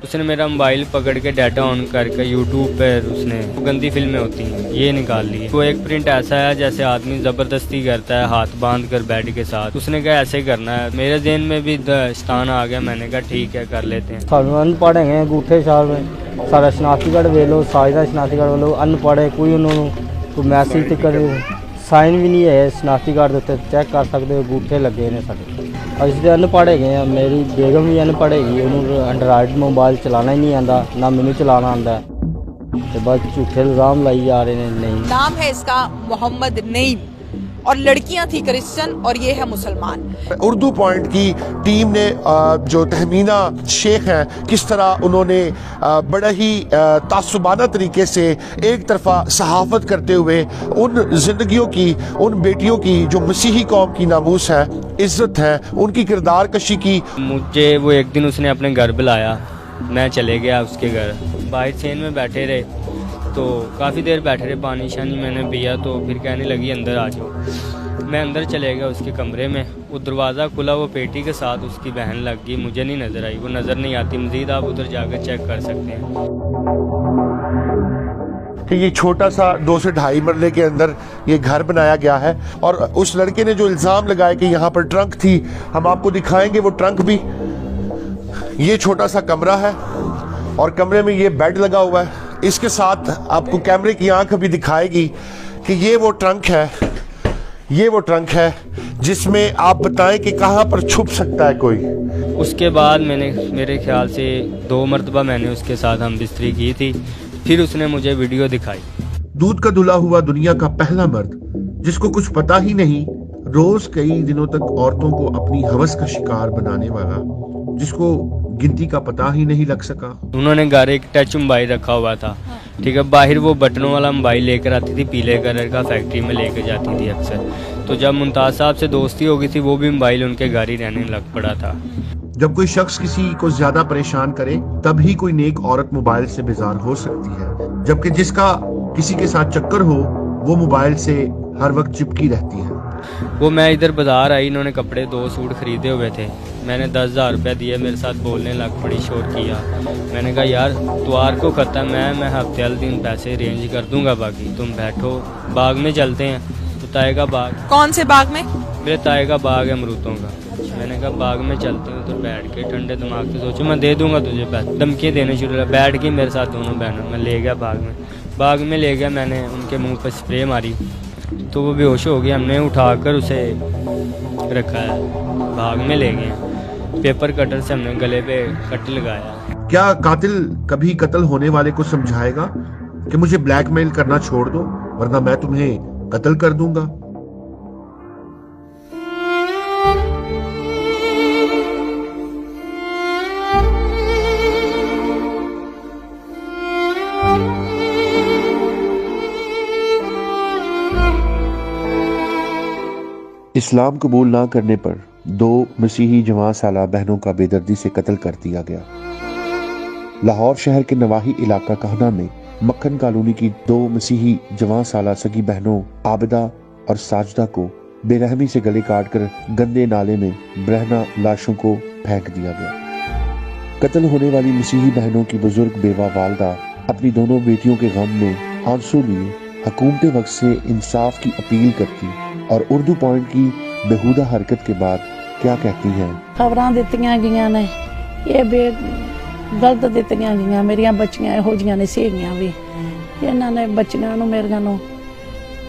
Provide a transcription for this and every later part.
اس نے میرا موبائل پکڑ کے ڈیٹا آن کر کے یوٹیوب پر اس نے گندی فلمیں ہوتی ہیں یہ نکال لی. وہ ایک پرنٹ ایسا ہے جیسے آدمی زبردستی کرتا ہے ہاتھ باندھ کر بیڈ کے ساتھ. اس نے کہا ایسے کرنا ہے. میرے ذہن میں بھی داستان آ گیا. میں نے کہا ٹھیک ہے کر لیتے ہیں. ان پڑھ ہیں انگوٹھے شال میں سارا شناختی کارڈ وے لو ساجدہ شناختی کارڈ لو ان پڑھے کوئی انہوں کوئی میسج تک سائن بھی نہیں ہے شناختی کارڈ اتنے چیک کر سکتے انگوٹھے لگے نے سارے. ਅਸੀਂ ان پڑھے گئے ہیں. میری بیگم بھی ان پڑھے گی انہوں اینڈرائڈ موبائل چلانا ہی نہیں آتا نہ مینوں چلانا آتا ہے. بس جھوٹے الزام لائی جا رہے ہیں. نہیں نام ہے اس کا محمد نعیم اور لڑکیاں تھی کرسچن اور یہ ہے مسلمان. اردو پوائنٹ کی ٹیم نے جو تہمینہ شیخ ہیں کس طرح انہوں نے بڑا ہی تعصبانہ طریقے سے ایک طرفہ صحافت کرتے ہوئے ان زندگیوں کی ان بیٹیوں کی جو مسیحی قوم کی ناموس ہے عزت ہے ان کی کردار کشی کی. مجھے وہ ایک دن اس نے اپنے گھر بلایا. میں چلے گیا اس کے گھر. باہر چین میں بیٹھے رہے تو کافی دیر بیٹھے رہے. پانی شانی میں نے پیا تو پھر کہنے لگی اندر آ جاؤ. میں اندر چلے گیا اس کے کمرے میں. وہ دروازہ کھلا وہ پیٹی کے ساتھ اس کی بہن لگ گئی. مجھے نہیں نظر آئی. وہ نظر نہیں آتی. مزید آپ ادھر جا کر چیک کر سکتے ہیں کہ یہ چھوٹا سا 2 سے 2.5 مرلے کے اندر یہ گھر بنایا گیا ہے. اور اس لڑکے نے جو الزام لگایا کہ یہاں پر ٹرنک تھی ہم آپ کو دکھائیں گے وہ ٹرنک بھی. یہ چھوٹا سا کمرہ ہے اور کمرے میں یہ بیڈ لگا ہوا ہے. اس کے ساتھ آپ کو کیمرے کی آنکھ بھی دکھائے گی کہ یہ وہ ٹرنک ہے. یہ وہ ٹرنک ہے جس میں آپ بتائیں کہ کہاں پر چھپ سکتا ہے کوئی. اس کے بعد میں نے میرے خیال سے 2 مرتبہ میں نے اس کے ساتھ ہم بستری کی تھی. پھر اس نے مجھے ویڈیو دکھائی. دودھ کا دھلا ہوا دنیا کا پہلا مرد جس کو کچھ پتا ہی نہیں روز کئی دنوں تک عورتوں کو اپنی ہوس کا شکار بنانے والا جس کو گنتی کا پتہ ہی نہیں لگ سکا. انہوں نے گھر ایک ٹچ موبائل رکھا ہوا تھا. ٹھیک ہے. باہر وہ بٹنوں والا موبائل لے کر آتی تھی پیلے کلر کا. فیکٹری میں لے کے جاتی تھی اکثر. تو جب ممتاز صاحب سے دوستی ہو گئی تھی وہ بھی موبائل ان کے گھر ہی رہنے لگ پڑا تھا. جب کوئی شخص کسی کو زیادہ پریشان کرے تب ہی کوئی نیک عورت موبائل سے بیزار ہو سکتی ہے. جبکہ جس کا کسی کے ساتھ چکر ہو وہ موبائل سے ہر وقت چپکی رہتی ہے. وہ میں ادھر بازار آئی. انہوں نے کپڑے 2 سوٹ خریدے ہوئے تھے. میں نے 10,000 روپے دیے. میرے ساتھ بولنے لگ پڑی شور کیا. میں نے کہا یار توار کو ختم ہے میں ہفتے والے دن پیسے ارینج کر دوں گا باقی تم بیٹھو باغ میں چلتے ہیں. تو تائے کا باغ. کون سے باغ میں؟ میرے تائے کا باغ ہے امرودوں کا. میں نے کہا باغ میں چلتے ہیں. تو بیٹھ کے ٹھنڈے دماغ سے سوچو میں دے دوں گا تجھے پیسے. دھمکیاں دینے شروع کر. بیٹھ گئی میرے ساتھ دونوں بہنوں. میں لے گیا باغ میں لے گیا. میں نے ان کے منہ پہ اسپرے ماری تو وہ بے ہوش ہو گیا. ہم نے اٹھا کر اسے رکھا ہے. باغ میں لے گئے. پیپر کٹر سے ہم نے گلے پہ کٹ لگایا. کیا قاتل کبھی قتل ہونے والے کو سمجھائے گا کہ مجھے بلیک میل کرنا چھوڑ دو ورنہ میں تمہیں قتل کر دوں گا؟ اسلام قبول نہ کرنے پر 2 مسیحی جوان سالہ بہنوں کا بے دردی سے قتل کر دیا گیا. لاہور شہر کے نواحی علاقہ کہنا میں مکھن کالونی کی 2 مسیحی جوان سالہ سگی بہنوں عابدہ اور ساجدہ کو بے رحمی سے گلے کاٹ کر گندے نالے میں برہنہ لاشوں کو پھینک دیا گیا. قتل ہونے والی مسیحی بہنوں کی بزرگ بیوہ والدہ اپنی دونوں بیٹیوں کے غم میں آنسو لیے حکومت وقت سے انصاف کی اپیل کرتی اور اردو پوائنٹ کی بےہودہ حرکت کے بعد کیا کہتی ہیں؟ خبراں دتیاں گئیاں نے یہ بے غلط دتیاں گئیاں. میریاں بچیاں یہو جیاں نے سہیلیاں بھی انہاں نے بچیاں نو میریاں نو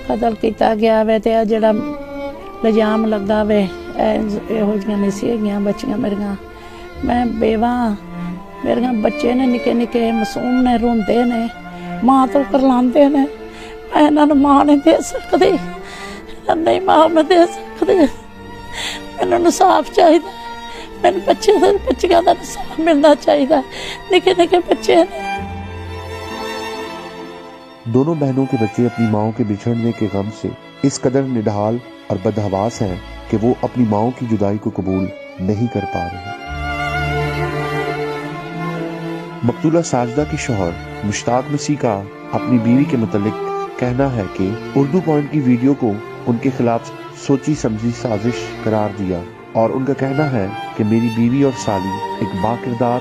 قتل کیتا گیا وے تے جڑا الزام لگا وے یہو جیاں نے سہیلیاں بچیاں میریاں. میں بیوہ میریاں بچے نے نکے نکے معصوم نے روندے نے ماں تو کرلاندے نے. میں انہاں نو ماں نہیں دے سکدی. نہیں ماں میں دے سکتی. مینوں انصاف چاہیے. میرے بچیاں کا انصاف ملنا چاہیے. نکے نکے بچے نے. دونوں بہنوں کے بچے اپنی ماؤں کے بچھڑنے کے غم سے اس قدر نڈھال اور بدحواس ہیں کہ وہ اپنی ماؤں کی جدائی کو قبول نہیں کر پا رہے. مقتولہ ساجدہ کی شوہر مشتاق مسیح کا اپنی بیوی کے متعلق کہنا ہے کہ اردو پوائنٹ کی ویڈیو کو ان کے خلاف سوچی سمجھی سازش قرار دیا اور ان کا کہنا ہے کہ میری بیوی اور سالی ایک با کردار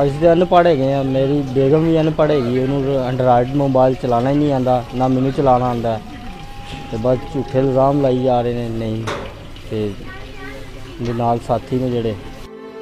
ਅਸੀਂ ਤਾਂ ਅਨਪੜ੍ਹ ਹੈਗੇ ਆ, ਮੇਰੀ ਬੇਗਮ ਵੀ ਅਨਪੜ੍ਹ ਹੈਗੀ, ਉਹਨੂੰ ਐਂਡਰਾਇਡ ਮੋਬਾਈਲ ਚਲਾਉਣਾ ਹੀ ਨਹੀਂ ਆਉਂਦਾ, ਨਾ ਮੈਨੂੰ ਚਲਾਉਣਾ ਆਉਂਦਾ, ਤੇ ਬਸ ਝੂਠੇ ਇਲਜ਼ਾਮ ਲਾਈ ਜਾ ਰਹੇ ਨੇ। ਨਹੀਂ ਤੇ ਦੇ ਨਾਲ ਸਾਥੀ ਨੇ ਜਿਹੜੇ।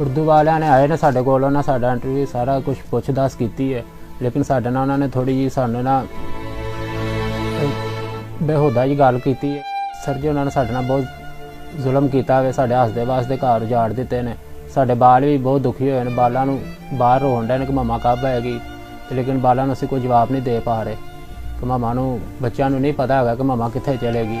ਉਰਦੂ ਵਾਲਿਆਂ ਨੇ ਆਏ ਨੇ ਸਾਡੇ ਕੋਲ, ਉਹਨਾਂ ਸਾਡਾ ਇੰਟਰਵਿਊ ਸਾਰਾ ਕੁਝ ਪੁੱਛ ਦੱਸ ਕੀਤੀ ਹੈ, ਲੇਕਿਨ ਸਾਡੇ ਨਾਲ ਉਹਨਾਂ ਨੇ ਥੋੜੀ ਜਿਹੀ ਸਾਨੂੰ ਨਾਲ ਬੇਹੂਦਾ ਜੀ ਗੱਲ ਕੀਤੀ ਹੈ। ਸਰ ਜੀ ਉਹਨਾਂ ਨੇ ਸਾਡੇ ਨਾਲ ਬਹੁਤ ਜ਼ੁਲਮ ਕੀਤਾ ਹੈ, ਸਾਡੇ ਹੱਸਦੇ ਵਾਸਤੇ ਘਰ ਉਜਾੜ ਦਿੱਤੇ ਨੇ, ਸਾਡੇ ਬਾਲ ਵੀ ਬਹੁਤ ਦੁਖੀ ਹੋਏ ਨੇ, ਬਾਲਾਂ ਨੂੰ ਬਾਹਰ ਰੋਣ ਡਏ ਨੇ ਕਿ ਮਮਾ ਕਬ ਆਏਗੀ, ਲੇਕਿਨ ਬਾਲਾਂ ਨੂੰ ਅਸੀਂ ਕੋਈ ਜਵਾਬ ਨਹੀਂ ਦੇ ਪਾ ਰਹੇ ਕਿ ਮਮਾ ਨੂੰ, ਬੱਚਿਆਂ ਨੂੰ ਨਹੀਂ ਪਤਾ ਹੈਗਾ ਕਿ ਮਮਾ ਕਿੱਥੇ ਚਲੇਗੀ।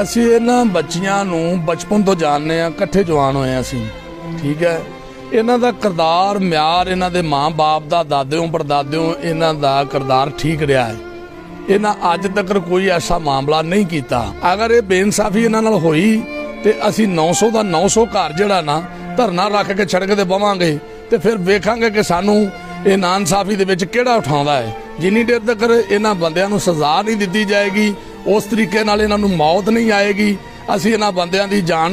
ਅਸੀਂ ਇਹਨਾਂ ਬੱਚੀਆਂ ਨੂੰ ਬਚਪਨ ਤੋਂ ਜਾਣਦੇ ਆ, ਇਕੱਠੇ ਜਵਾਨ ਹੋਏ ਆ ਅਸੀਂ, ਠੀਕ ਹੈ। ਇਹਨਾਂ ਦਾ ਕਿਰਦਾਰ ਮਿਆਰ, ਇਹਨਾਂ ਦੇ ਮਾਂ-ਬਾਪ ਦਾ, ਦਾਦਿਓਂ ਪੜਦਾਦਿਓਂ ਇਹਨਾਂ ਦਾ ਕਿਰਦਾਰ ਠੀਕ ਰਿਹਾ ਹੈ। ਇਹਨਾਂ ਅੱਜ ਤੱਕ ਕੋਈ ਐਸਾ ਮਾਮਲਾ ਨਹੀਂ ਕੀਤਾ। ਅਗਰ ਇਹ ਬੇਇਨਸਾਫੀ ਇਹਨਾਂ ਨਾਲ ਹੋਈ ਤੇ ਅਸੀਂ 900 ਦਾ 900 ਘਰ ਜਿਹੜਾ ਨਾ ਧਰਨਾ ਰੱਖ ਕੇ ਸੜਕ ਤੇ ਬਵਾਂਗੇ ਤੇ ਫਿਰ ਵੇਖਾਂਗੇ ਕਿ ਸਾਨੂੰ ਇਹ ਨਾਇਨਸਾਫੀ ਦੇ ਵਿੱਚ ਕਿਹੜਾ ਉਠਾਉਂਦਾ ਹੈ। ਜਿੰਨੀ ਦੇਰ ਤੱਕ ਇਹਨਾਂ ਬੰਦਿਆਂ ਨੂੰ ਸਜ਼ਾ ਨਹੀਂ ਦਿੱਤੀ ਜਾਏਗੀ, ਉਸ ਤਰੀਕੇ ਨਾਲ ਇਹਨਾਂ ਨੂੰ ਮੌਤ ਨਹੀਂ ਆਏਗੀ, ਅਸੀਂ ਇਹਨਾਂ ਬੰਦਿਆਂ ਦੀ ਜਾਨ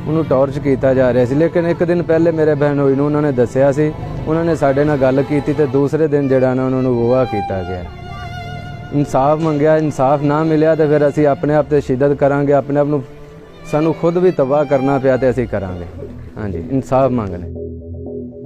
ਉਹਨੂੰ ਟੌਰਚ ਕੀਤਾ ਜਾ ਰਿਹਾ ਸੀ, ਲੇਕਿਨ ਇੱਕ ਦਿਨ ਪਹਿਲੇ ਮੇਰੇ ਬਹਿਨ ਹੋਈ ਨੂੰ ਉਹਨਾਂ ਨੇ ਦੱਸਿਆ ਸੀ, ਉਹਨਾਂ ਨੇ ਸਾਡੇ ਨਾਲ ਗੱਲ ਕੀਤੀ ਤੇ ਦੂਸਰੇ ਦਿਨ ਜਿਹੜਾ ਨਾ ਉਹਨਾਂ ਨੂੰ ਗੋਆ ਕੀਤਾ ਗਿਆ। ਇਨਸਾਫ ਮੰਗਿਆ, ਇਨਸਾਫ ਨਾ ਮਿਲਿਆ ਤੇ ਫਿਰ ਅਸੀਂ ਆਪਣੇ ਆਪ ਤੇ ਸ਼ਿੱਦਤ ਕਰਾਂਗੇ, ਆਪਣੇ ਆਪ ਨੂੰ ਸਾਨੂੰ ਖੁਦ ਵੀ ਤਬਾਹ ਕਰਨਾ ਪਿਆ ਤੇ ਅਸੀਂ ਕਰਾਂਗੇ। ਹਾਂਜੀ, ਇਨਸਾਫ ਮੰਗਨੇ।